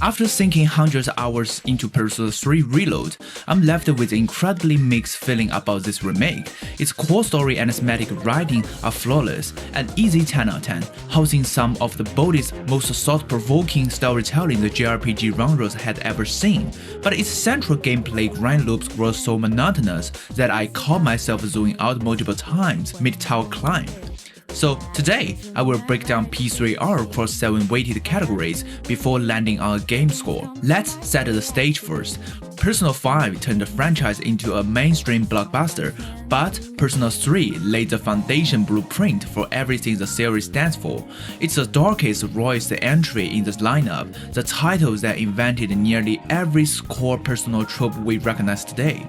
After sinking hundreds of hours into Persona 3 Reload, I'm left with an incredibly mixed feeling about this remake. Its core story and thematic writing are flawless, an easy 10 out of 10, housing some of the boldest, most thought-provoking storytelling the JRPG genres had ever seen. But its central gameplay grind loops grow so monotonous that I caught myself zooming out multiple times mid-tower climb. So today, I will break down P3R across 7 weighted categories before landing on a game score. Let's set the stage first. Persona 5 turned the franchise into a mainstream blockbuster, but Persona 3 laid the foundation blueprint for everything the series stands for. It's the darkest, rawest entry in the lineup, the title that invented nearly every core Persona trope we recognize today.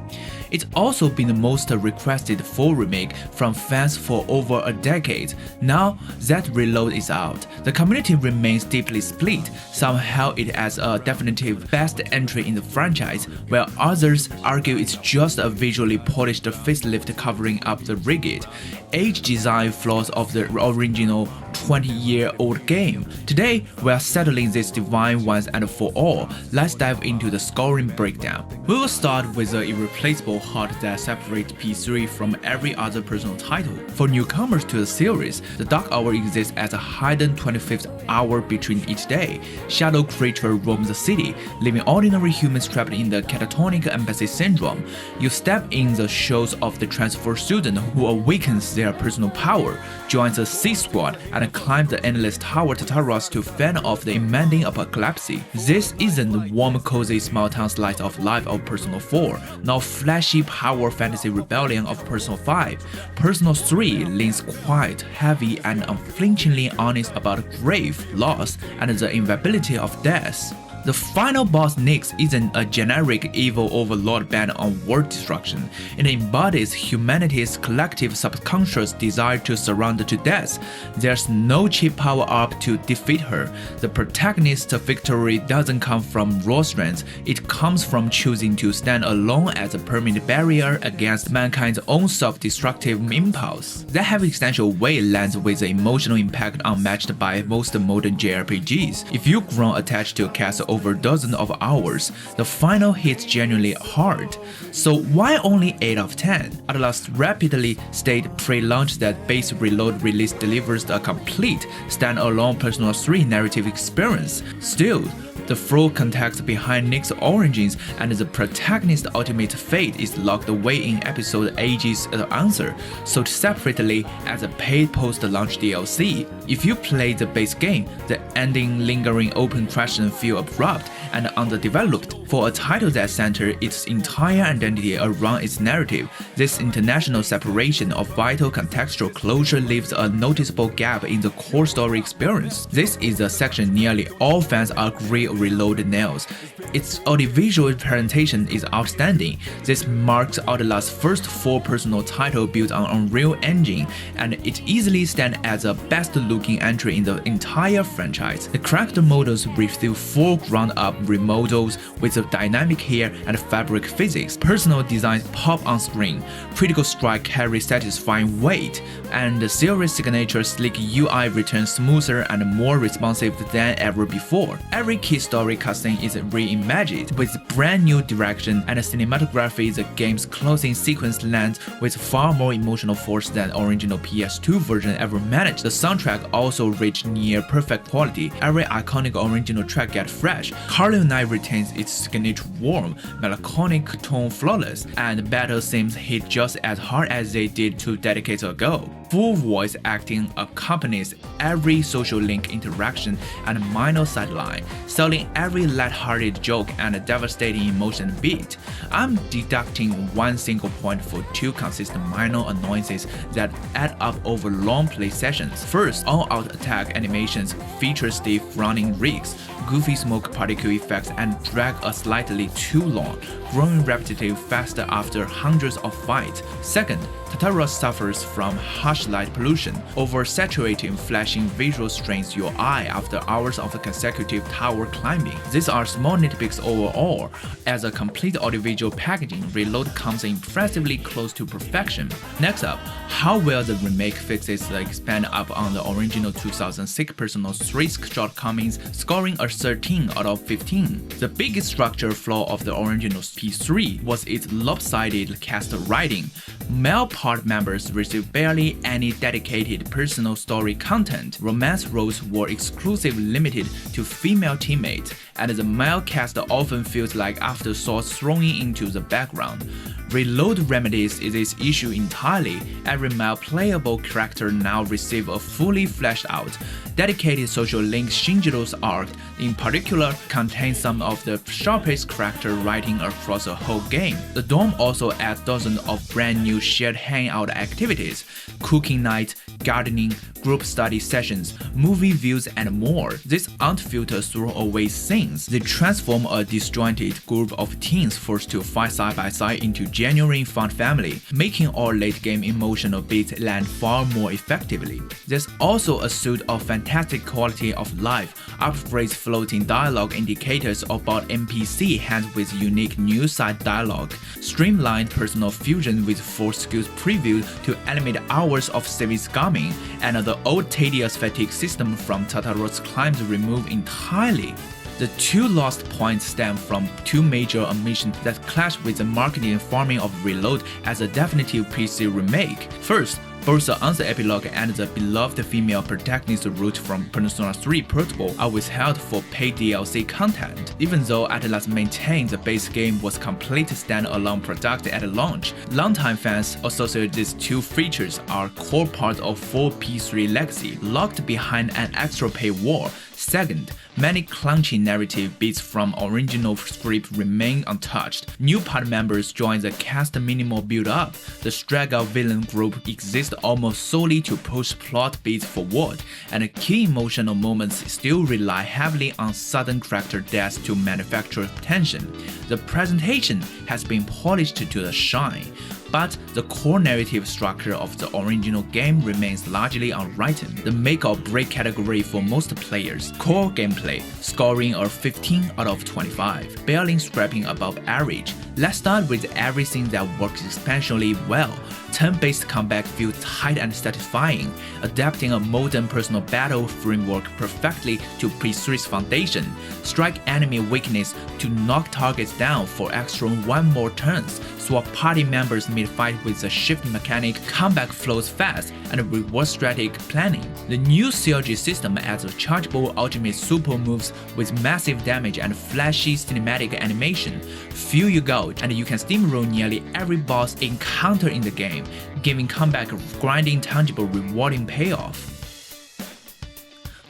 It's also been the most requested full remake from fans for over a decade. Now that Reload is out, the community remains deeply split. Some hail it as a definitive best entry in the franchise, while others argue it's just a visually polished facelift covering up the rigid, age-design flaws of the original 20-year-old game. Today, we are settling this divine once and for all. Let's dive into the scoring breakdown. We will start with the irreplaceable heart that separates P3 from every other Persona title. For newcomers to the series, the Dark Hour exists as a hidden 25th hour between each day. Shadow creature roams the city, leaving ordinary humans trapped in the catatonic embassy syndrome. You step in the shoes of the transfer student who awakens their personal power, joins the C Squad, and climb the endless tower Tartarus to fend off the impending apocalypse. This isn't the warm, cozy, small-town slice of life of Persona 4, nor flashy power fantasy rebellion of Persona 5. Persona 3 leans quiet, heavy, and unflinchingly honest about grief, loss, and the inevitability of death. The final boss Nyx isn't a generic evil overlord bent on world destruction. It embodies humanity's collective subconscious desire to surrender to death. There's no cheap power-up to defeat her. The protagonist's victory doesn't come from raw strength, it comes from choosing to stand alone as a permanent barrier against mankind's own self-destructive impulse. That heavy existential weight lands with an emotional impact unmatched by most modern JRPGs. If you've grown attached to a cast over dozens of hours, the final hits genuinely hard. So why only 8 out of 10? Atlas rapidly stated pre-launch that base Reload release delivers a complete, standalone Persona 3 narrative experience. Still, the full context behind Nyx's origins and the protagonist's ultimate fate is locked away in episode Age's Answer, sold separately as a paid post-launch DLC. If you play the base game, the ending lingering open questions feel abrupt and underdeveloped. For a title that centers its entire identity around its narrative, this international separation of vital contextual closure leaves a noticeable gap in the core story experience. This is a section nearly all fans agree Reload nails. Its audiovisual presentation is outstanding. This marks Outlast's first full personal title built on Unreal Engine, and it easily stands as the best-looking entry in the entire franchise. The character models reflect full ground-up remodels with a dynamic hair and fabric physics. Personal designs pop on screen. Critical strike carries satisfying weight, and the series' signature sleek UI returns smoother and more responsive than ever before. Every key story cutscene is reimagined with brand new direction and cinematography. The game's closing sequence lands with far more emotional force than original PS2 version ever managed. The soundtrack also reached near perfect quality. Every iconic original track gets fresh. Carnival Night retains its signature warm, melancholic tone flawless, and battle themes hit just as hard as they did 2 decades ago. Full voice acting accompanies every social link interaction and minor sideline, selling every light-hearted joke and a devastating emotion beat. I'm deducting 1 single point for 2 consistent minor annoyances that add up over long play sessions. First, all-out attack animations feature stiff running rigs, goofy smoke particle effects, and drag a slightly too long, growing repetitive faster after hundreds of fights. Second, Tartarus suffers from harsh harsh light pollution. Oversaturating flashing visual strains your eye after hours of consecutive tower climbing. These are small nitpicks overall. As a complete audiovisual packaging, Reload comes impressively close to perfection. Next up, how well the remake fixes the expand up on the original 2006 Persona 3 shortcomings, scoring a 13 out of 15. The biggest structural flaw of the original P3 was its lopsided cast writing. Male part members received barely any dedicated personal story content. Romance roles were exclusively limited to female teammates, and the male cast often feels like afterthoughts thrown into the background. Reload remedies this issue entirely. Every male playable character now receives a fully fleshed out, dedicated social link. Shinjiro's arc, in particular, contains some of the sharpest character writing across the whole game. The dorm also adds dozens of brand new shared hangout activities, cooking night, gardening, group study sessions, movie views, and more. These aren't filtered throwaway scenes. They transform a disjointed group of teens forced to fight side by side into genuine fun family, making all late-game emotional beats land far more effectively. There's also a suite of fantastic quality of life upgrades, floating dialogue indicators about NPC hands with unique new side dialogue, streamlined personal fusion with 4 skills preview to animate hours of savage scumming, and the old tedious fatigue system from Tartarus climbs removed entirely. The 2 lost points stem from 2 major omissions that clash with the marketing and farming of Reload as a definitive PC remake. First, both the answer epilogue and the beloved female protagonist route from Persona 3 Portable are withheld for paid DLC content. Even though Atlas maintained the base game was complete standalone product at launch, longtime fans associate these 2 features are core part of full P3 legacy, locked behind an extra paywall. Second, many clunky narrative beats from original script remain untouched. New part members join the cast minimal build-up. The straggled villain group exists almost solely to push plot beats forward, and key emotional moments still rely heavily on sudden character deaths to manufacture tension. The presentation has been polished to the shine, but the core narrative structure of the original game remains largely unwritten. The make-or-break category for most players, core gameplay, scoring a 15 out of 25, barely scraping above average. Let's start with everything that works exceptionally well. Turn-based combat feels tight and satisfying, adapting a modern personal battle framework perfectly to P3's foundation. Strike enemy weakness to knock targets down for extra 1 more turns. Swap party members mid-fight with the shift mechanic. Combat flows fast and reward strategic planning. The new CLG system adds chargeable ultimate super moves with massive damage and flashy cinematic animation. Fuel your gauge, and you can steamroll nearly every boss encounter in the game, giving combat grinding tangible rewarding payoff.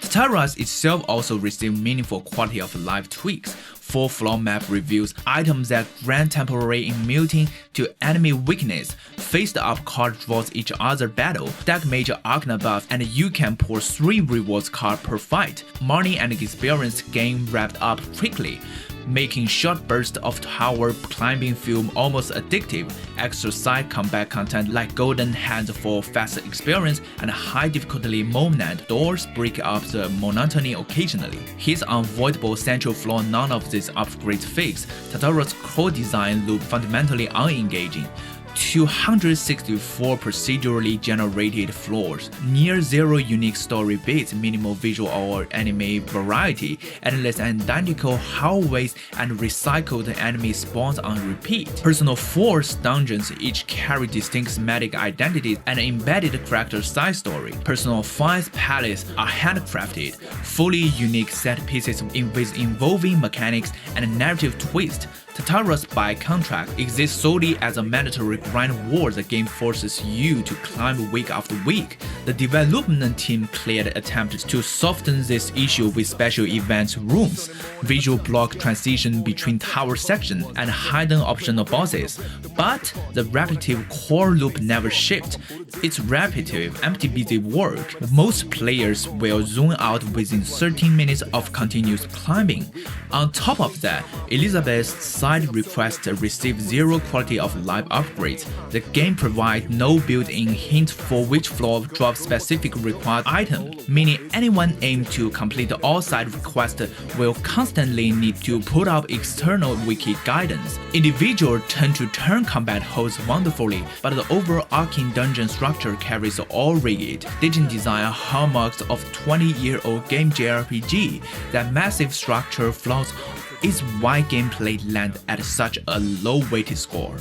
Tartarus itself also received meaningful quality of life tweaks. Full floor map reveals items that grant temporary immunity to enemy weakness. Faced-up card draws each other battle. Stack major Arcana buff, and you can pour 3 rewards card per fight. Money and experience gain wrapped up quickly, making short bursts of tower climbing feel almost addictive. Extra side combat content like Golden Hands for faster experience and high difficulty moment doors break up the monotony occasionally. His unavoidable central flaw none of these upgrades fix. Tartarus' core design loop fundamentally unengaging. 264 procedurally generated floors, near 0 unique story beats, minimal visual or anime variety, endless identical hallways, and recycled enemy spawns on repeat. Persona 4's dungeons each carry distinct thematic identities and embedded character side story. Persona 5's palace are handcrafted, fully unique set pieces with involving mechanics and narrative twist. Tartarus, by contrast, exists solely as a mandatory grind wall the game forces you to climb week after week. The development team clearly attempted to soften this issue with special events rooms, visual block transition between tower sections, and hidden optional bosses. But the repetitive core loop never shifts. It's repetitive, empty busy work. Most players will zone out within 13 minutes of continuous climbing. On top of that, Elizabeth's side requests receive zero quality of life upgrades. The game provides no built-in hint for which floor drops specific required item, meaning anyone aiming to complete all side requests will constantly need to put up external wiki guidance. Individual turn-to-turn combat holds wonderfully, but the overarching dungeon structure carries all rigid, didn't design hallmarks of 20-year-old game JRPG. That massive structure flaws is why gameplay lands at such a low-weighted score.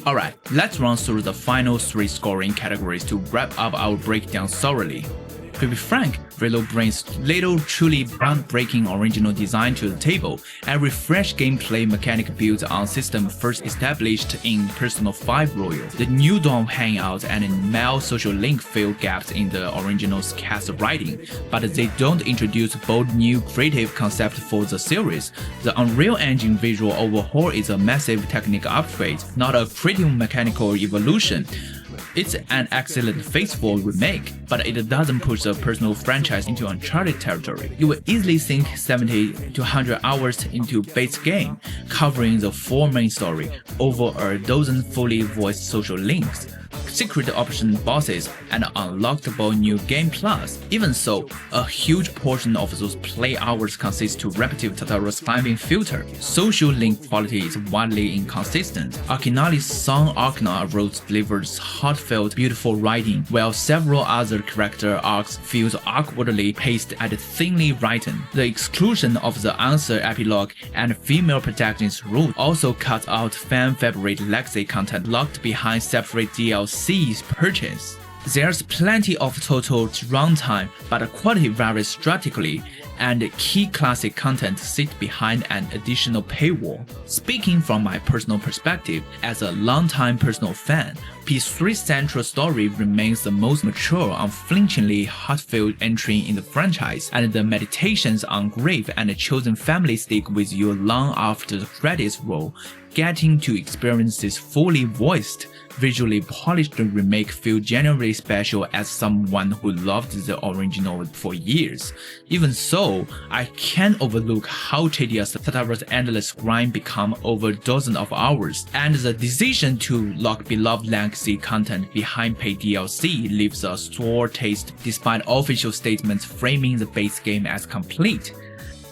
Alright, let's run through the final 3 scoring categories to wrap up our breakdown thoroughly. To be frank, Reload brings little truly groundbreaking original design to the table and refreshed gameplay mechanic built on system first established in Persona 5 Royal. The New Dawn Hangout and Mail social link fill gaps in the original's cast writing, but they don't introduce bold new creative concept for the series. The Unreal Engine visual overhaul is a massive technical upgrade, not a critical mechanical evolution. It's an excellent faithful remake, but it doesn't push the personal franchise into uncharted territory. You will easily sink 70 to 100 hours into base game, covering the 4 main story, over a dozen fully voiced social links, secret option bosses, and unlockable new game plus. Even so, a huge portion of those play hours consists to repetitive Tartarus climbing filter. Social link quality is wildly inconsistent. Akinali's song Arkana Rose delivers heartfelt, beautiful writing, while several other character arcs feels awkwardly paced and thinly written. The exclusion of the answer epilogue and female protagonist role also cuts out fan-favorite legacy content locked behind separate DLC's purchase. There's plenty of total runtime, but the quality varies drastically, and key classic content sits behind an additional paywall. Speaking from my personal perspective, as a longtime personal fan, P3's central story remains the most mature, unflinchingly heartfelt entry in the franchise, and the meditations on grief and the chosen family stick with you long after the credits roll. Getting to experience this fully voiced, visually polished remake feels genuinely special as someone who loved the original for years. Even so, I can't overlook how tedious Tartarus' endless grind become over dozens of hours, and the decision to lock beloved legacy content behind paid DLC leaves a sour taste despite official statements framing the base game as complete.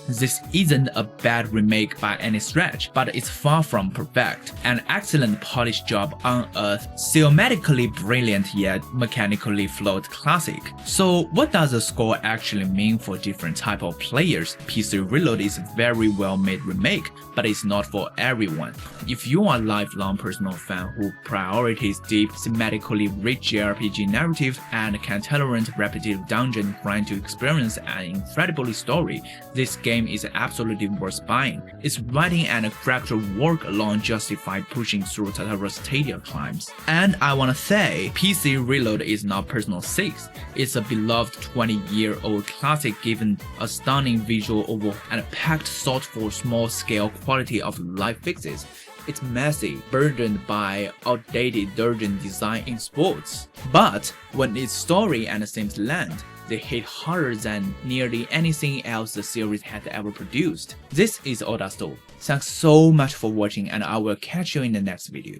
This isn't a bad remake by any stretch, but it's far from perfect. An excellent polished job on a thematically brilliant yet mechanically flawed classic. So what does the score actually mean for different type of players? PC Reload is a very well made remake, but it's not for everyone. If you are a lifelong personal fan who prioritizes deep, thematically rich JRPG narrative and can tolerate repetitive dungeon grind to experience an incredible story, this game is absolutely worth buying. Its writing and character work alone justify pushing through Tartarus Stadia climbs. And I wanna say, PC Reload is not Persona 6. It's a beloved 20-year-old classic given a stunning visual overhaul and a packed thoughtful small-scale quality of life fixes. It's messy, burdened by outdated dungeon design in sports. But when its story and themes land, they hit harder than nearly anything else the series had ever produced. This is Odasto. Thanks so much for watching, and I will catch you in the next video.